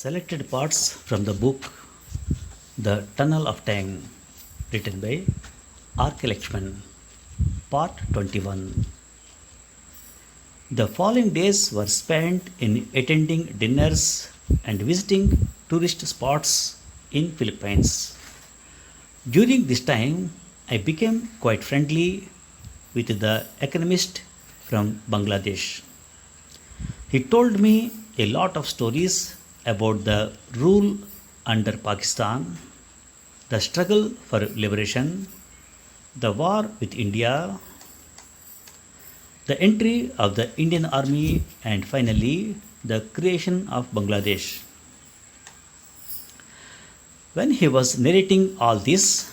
Selected parts from the book The Tunnel of Time, written by R. K. Lakshman, Part 21. The following days were spent in attending dinners and visiting tourist spots in Philippines. During this time, I became quite friendly with the economist from Bangladesh. He told me a lot of stories about the rule under Pakistan, the struggle for liberation, the war with India, the entry of the Indian Army, and finally the creation of Bangladesh. When he was narrating all this,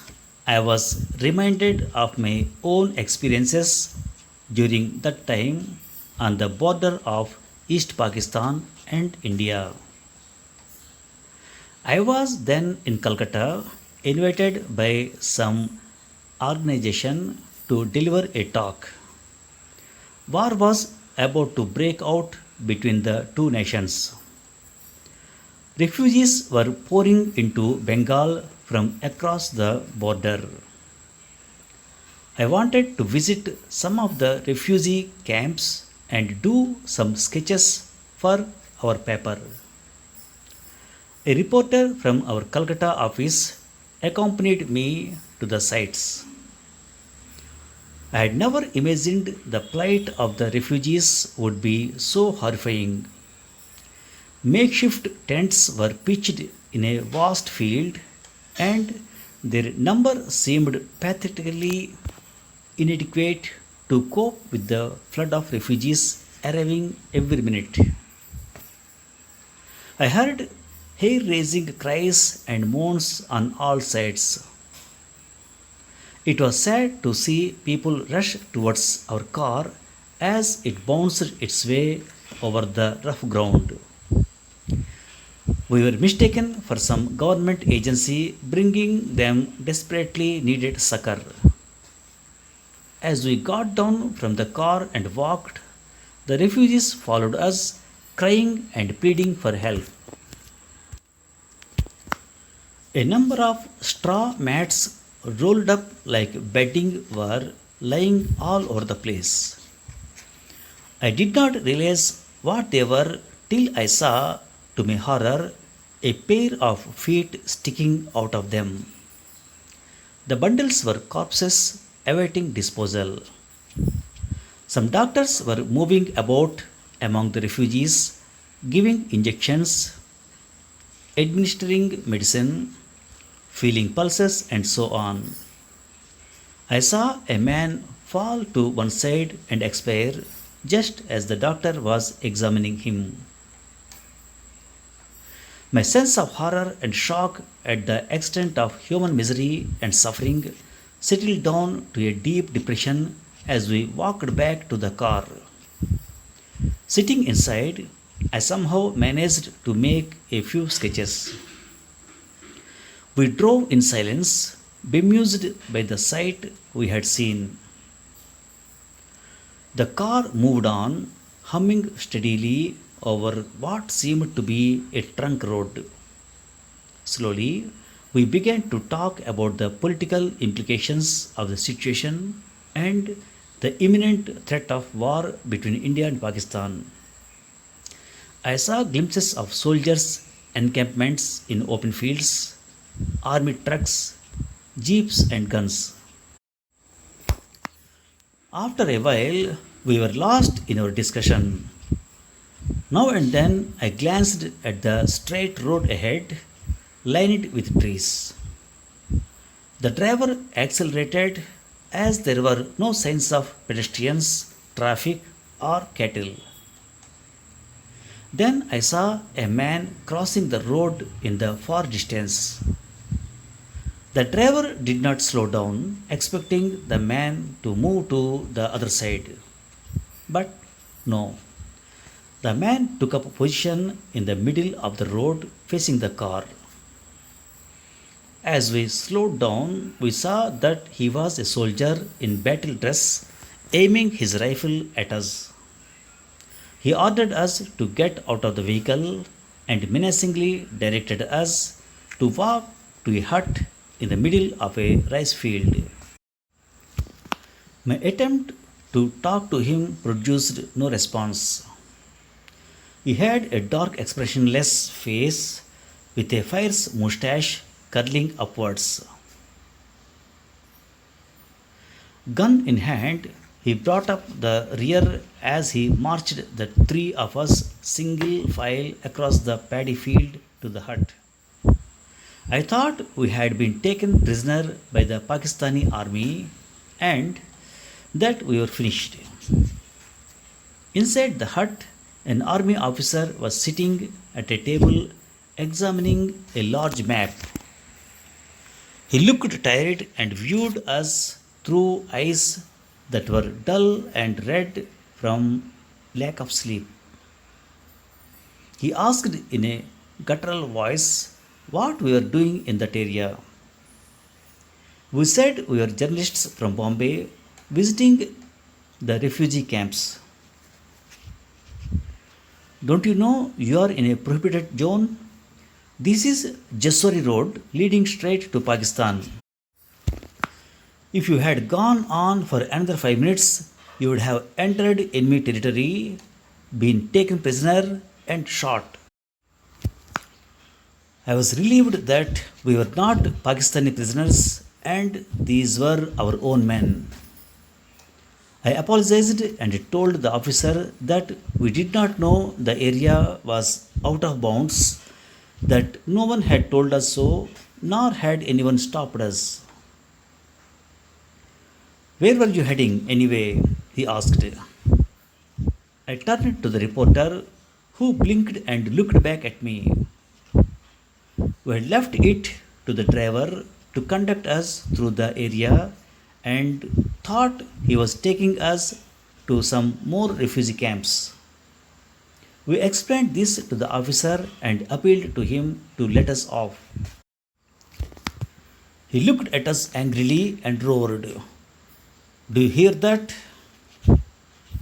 I was reminded of my own experiences during that time on the border of East Pakistan and India. I was then in Calcutta, invited by some organization to deliver a talk. War was about to break out between the two nations. Refugees were pouring into Bengal from across the border. I wanted to visit some of the refugee camps and do some sketches for our paper. A reporter from our Calcutta office accompanied me to the sites. I had never imagined the plight of the refugees would be so horrifying. Makeshift tents were pitched in a vast field, and their number seemed pathetically inadequate to cope with the flood of refugees arriving every minute. I heard hair raising cries and moans on all sides. It was sad to see people rush towards our car as it bounced its way over the rough ground. We were mistaken for some government agency bringing them desperately needed succor. As we got down from the car and walked, the refugees followed us, crying and pleading for help. A number of straw mats rolled up like bedding were lying all over the place. I did not realize what they were till I saw, to my horror, a pair of feet sticking out of them. The bundles were corpses awaiting disposal. Some doctors were moving about among the refugees, giving injections, administering medicine, feeling pulses, and so on. I saw a man fall to one side and expire just as the doctor was examining him. My sense of horror and shock at the extent of human misery and suffering settled down to a deep depression as we walked back to the car. Sitting inside, I somehow managed to make a few sketches. We drove in silence, bemused by the sight we had seen. The car moved on, humming steadily over what seemed to be a trunk road. Slowly, we began to talk about the political implications of the situation and the imminent threat of war between India and Pakistan. I saw glimpses of soldiers' encampments in open fields, army trucks, jeeps, and guns. After a while, we were lost in our discussion. Now and then, I glanced at the straight road ahead, lined with trees. The driver accelerated as there were no signs of pedestrians, traffic, or cattle. Then I saw a man crossing the road in the far distance. The driver did not slow down, expecting the man to move to the other side. But no, the man took up a position in the middle of the road facing the car. As we slowed down, we saw that he was a soldier in battle dress aiming his rifle at us. He ordered us to get out of the vehicle and menacingly directed us to walk to a hut in the middle of a rice field. My attempt to talk to him produced no response. He had a dark, expressionless face with a fierce mustache curling upwards. Gun in hand, he brought up the rear as he marched the three of us single file across the paddy field to the hut. I thought we had been taken prisoner by the Pakistani army and that we were finished. Inside the hut, an army officer was sitting at a table examining a large map. He looked tired and viewed us through eyes that were dull and red from lack of sleep. He asked in a guttural voice what we were doing in that area. We said we were journalists from Bombay visiting the refugee camps. Don't you know you are in a prohibited zone? This is Jessori Road leading straight to Pakistan. If you had gone on for another 5 minutes, you would have entered enemy territory, been taken prisoner, and shot. I was relieved that we were not Pakistani prisoners and these were our own men. I apologized and told the officer that we did not know the area was out of bounds, that no one had told us so, nor had anyone stopped us. Where were you heading anyway? He asked. I turned to the reporter, who blinked and looked back at me. We had left it to the driver to conduct us through the area and thought he was taking us to some more refugee camps. We explained this to the officer and appealed to him to let us off. He looked at us angrily and roared. Do you hear that?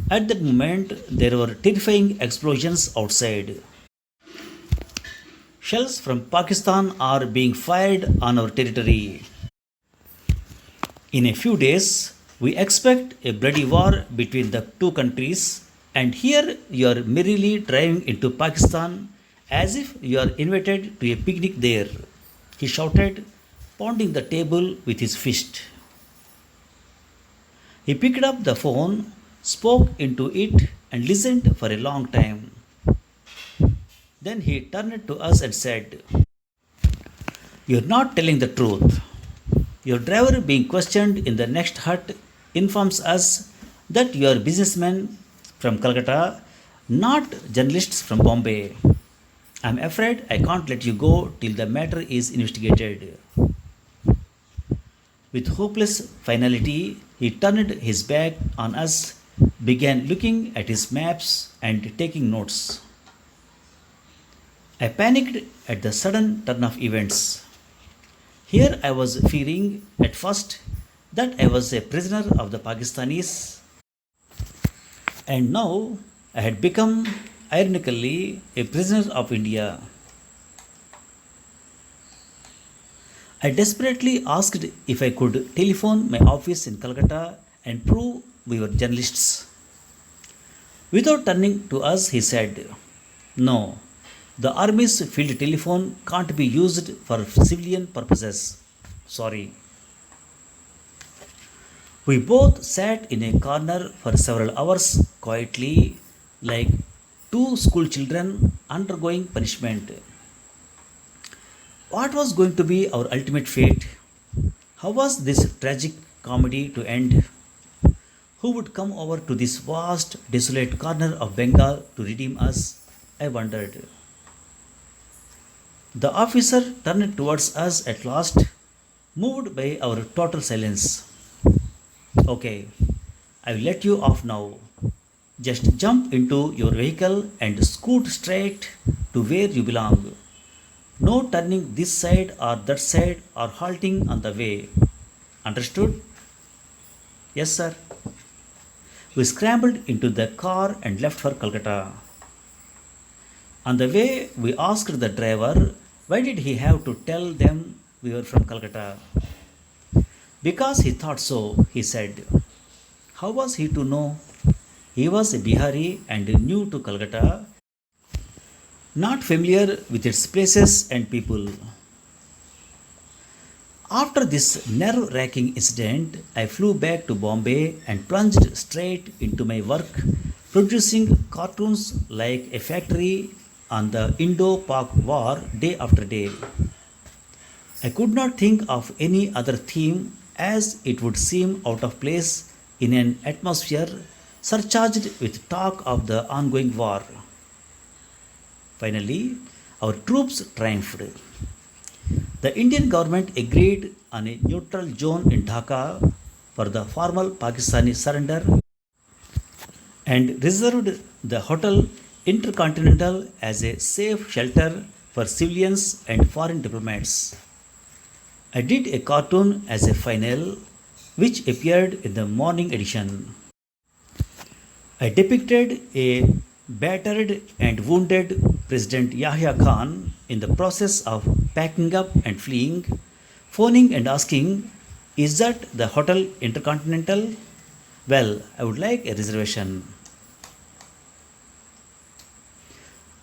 At that moment, there were terrifying explosions outside. Shells from Pakistan are being fired on our territory. In a few days, we expect a bloody war between the two countries, and here you are merrily driving into Pakistan as if you are invited to a picnic there, he shouted, pounding the table with his fist. He picked up the phone, spoke into it, and listened for a long time. Then he turned to us and said, "You're not telling the truth. Your driver, being questioned in the next hut, informs us that you are businessmen from Calcutta, not journalists from Bombay. I'm afraid I can't let you go till the matter is investigated." With hopeless finality, he turned his back on us, began looking at his maps and taking notes. I panicked at the sudden turn of events. Here I was fearing at first that I was a prisoner of the Pakistanis, and now I had become, ironically, a prisoner of India. I desperately asked if I could telephone my office in Calcutta and prove we were journalists. Without turning to us, he said, "No, the army's field telephone can't be used for civilian purposes. Sorry." We both sat in a corner for several hours quietly, like two school children undergoing punishment. What was going to be our ultimate fate? How was this tragic comedy to end? Who would come over to this vast, desolate corner of Bengal to redeem us? I wondered. The officer turned towards us at last, moved by our total silence. "Okay, I'll let you off now. Just jump into your vehicle and scoot straight to where you belong. No turning this side or that side or halting on the way. Understood?" "Yes, sir." We scrambled into the car and left for Calcutta. On the way, we asked the driver why did he have to tell them we were from Calcutta. Because he thought so, he said. How was he to know? He was a Bihari and new to Calcutta, not familiar with its places and people. After this nerve wracking incident, I flew back to Bombay and plunged straight into my work, producing cartoons like a factory on the Indo Pak War day after day. I could not think of any other theme as it would seem out of place in an atmosphere surcharged with talk of the ongoing war. Finally, our troops triumphed. The Indian government agreed on a neutral zone in Dhaka for the formal Pakistani surrender and reserved the Hotel Intercontinental as a safe shelter for civilians and foreign diplomats. I did a cartoon as a final, which appeared in the morning edition. I depicted a battered and wounded President Yahya Khan in the process of packing up and fleeing, phoning and asking, is that the Hotel Intercontinental? Well, I would like a reservation.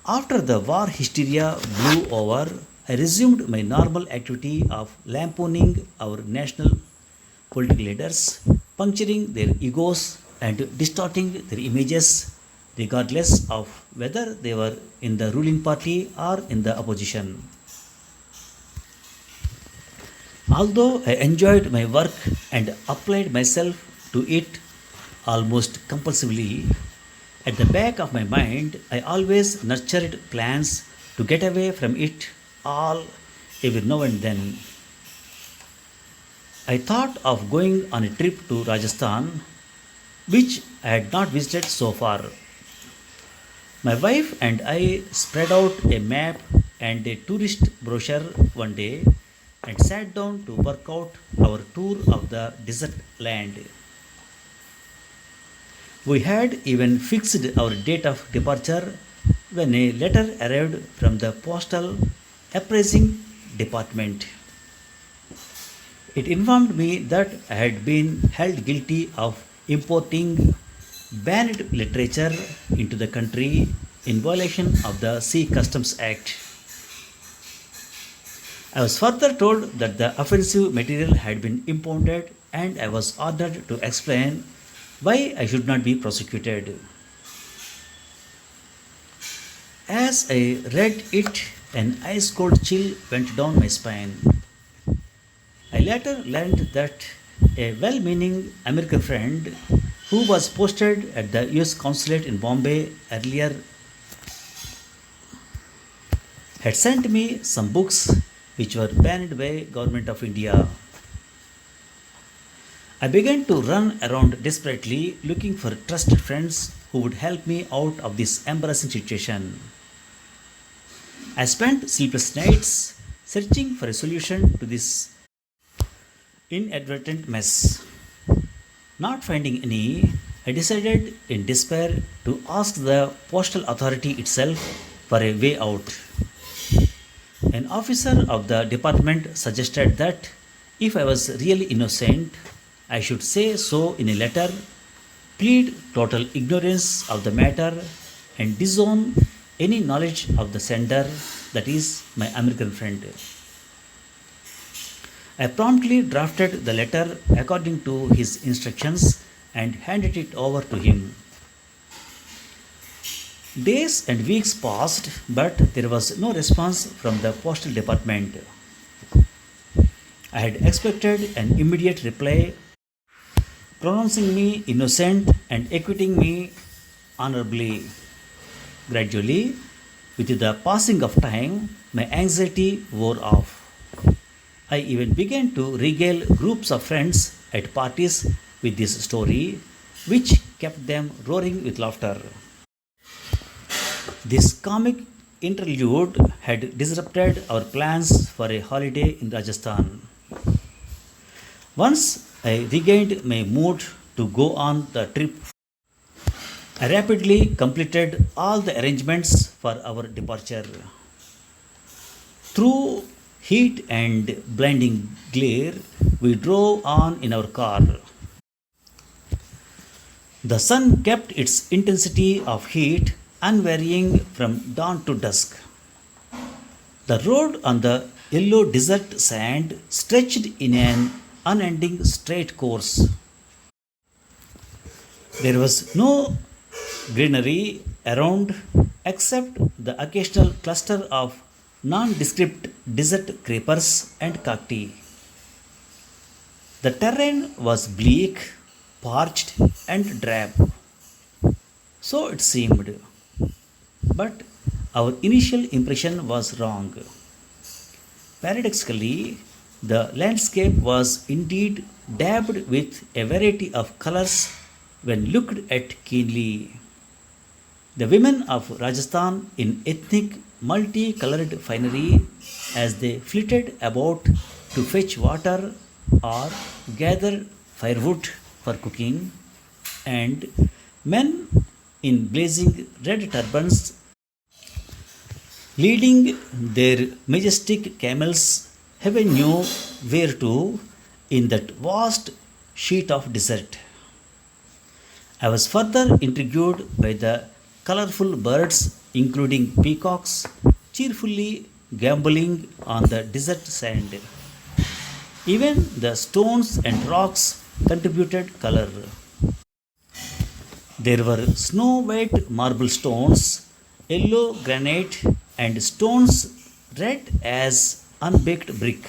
After the war hysteria blew over, I resumed my normal activity of lampooning our national political leaders, puncturing their egos and distorting their images, regardless of whether they were in the ruling party or in the opposition. Although I enjoyed my work and applied myself to it almost compulsively, at the back of my mind I always nurtured plans to get away from it all every now and then. I thought of going on a trip to Rajasthan, which I had not visited so far. My wife and I spread out a map and a tourist brochure one day and sat down to work out our tour of the desert land. We had even fixed our date of departure when a letter arrived from the postal appraising department. It informed me that I had been held guilty of importing banned literature into the country in violation of the Sea Customs Act. I was further told that the offensive material had been impounded and I was ordered to explain why I should not be prosecuted. As I read it, an ice cold chill went down my spine. I later learned that a well meaning American friend who was posted at the US consulate in Bombay earlier had sent me some books which were banned by government of India. I began to run around desperately looking for trusted friends who would help me out of this embarrassing situation. I spent sleepless nights searching for a solution to this inadvertent mess. Not finding any, I decided in despair to ask the postal authority itself for a way out. An officer of the department suggested that if I was really innocent, I should say so in a letter, plead total ignorance of the matter, and disown any knowledge of the sender, that is, my American friend. I promptly drafted the letter according to his instructions and handed it over to him. Days and weeks passed, but there was no response from the postal department. I had expected an immediate reply pronouncing me innocent and acquitting me honorably. Gradually, with the passing of time, my anxiety wore off. I even began to regale groups of friends at parties with this story, which kept them roaring with laughter. This comic interlude had disrupted our plans for a holiday in Rajasthan. Once I regained my mood to go on the trip, I rapidly completed all the arrangements for our departure. Through heat and blinding glare, we drove on in our car. The sun kept its intensity of heat unvarying from dawn to dusk. The road on the yellow desert sand stretched in an unending straight course. There was no greenery around except the occasional cluster of nondescript desert creepers and cacti. The terrain was bleak, parched, and drab. So it seemed. But our initial impression was wrong. Paradoxically, the landscape was indeed dabbed with a variety of colors when looked at keenly. The women of Rajasthan in ethnic multicolored finery as they flitted about to fetch water or gather firewood for cooking, and men in blazing red turbans leading their majestic camels heaven knew where to in that vast sheet of desert. I was further intrigued by the colorful birds, including peacocks, cheerfully gamboling on the desert sand. Even the stones and rocks contributed color. There were snow white marble stones, yellow granite, and stones red as unbaked brick.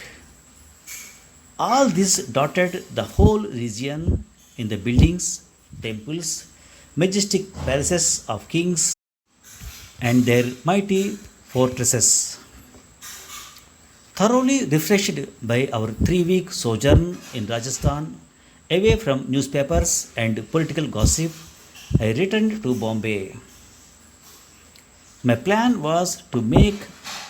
All this dotted the whole region in the buildings, temples, majestic palaces of kings, and their mighty fortresses. Thoroughly refreshed by our 3 week sojourn in Rajasthan, away from newspapers and political gossip, I returned to Bombay. My plan was to make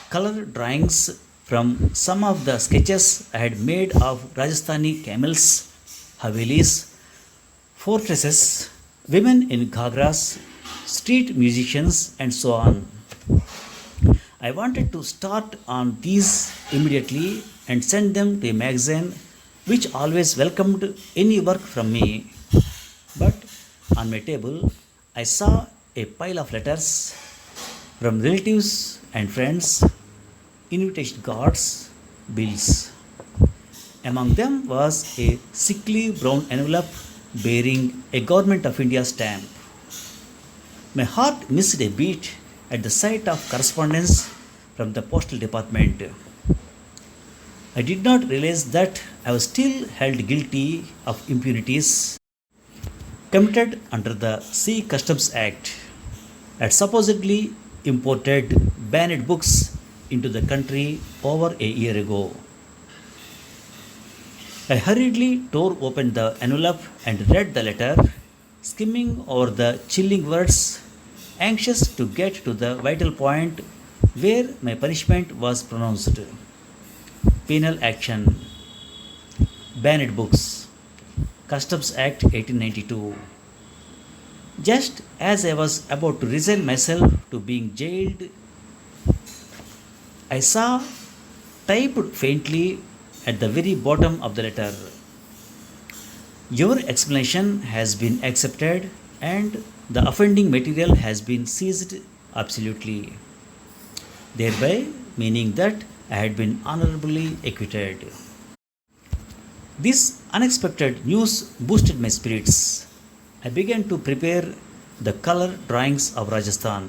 color drawings from some of the sketches I had made of Rajasthani camels, havelis, fortresses, women in ghagras, street musicians, and so on. I wanted to start on these immediately and send them to a magazine which always welcomed any work from me. But on my table, I saw a pile of letters from relatives and friends, invitation cards, bills. Among them was a sickly brown envelope bearing a Government of India stamp. My heart missed a beat at the sight of correspondence from the postal department. I did not realize that I was still held guilty of impunities committed under the Sea Customs Act. I had supposedly imported banned books into the country over a year ago. I hurriedly tore open the envelope and read the letter, skimming over the chilling words, anxious to get to the vital point where my punishment was pronounced. Penal action, banned books, Customs Act 1892. Just as I was about to resign myself to being jailed, I saw typed faintly at the very bottom of the letter, "Your explanation has been accepted and the offending material has been seized absolutely," thereby meaning that I had been honorably acquitted. This unexpected news boosted my spirits. I began to prepare the color drawings of Rajasthan.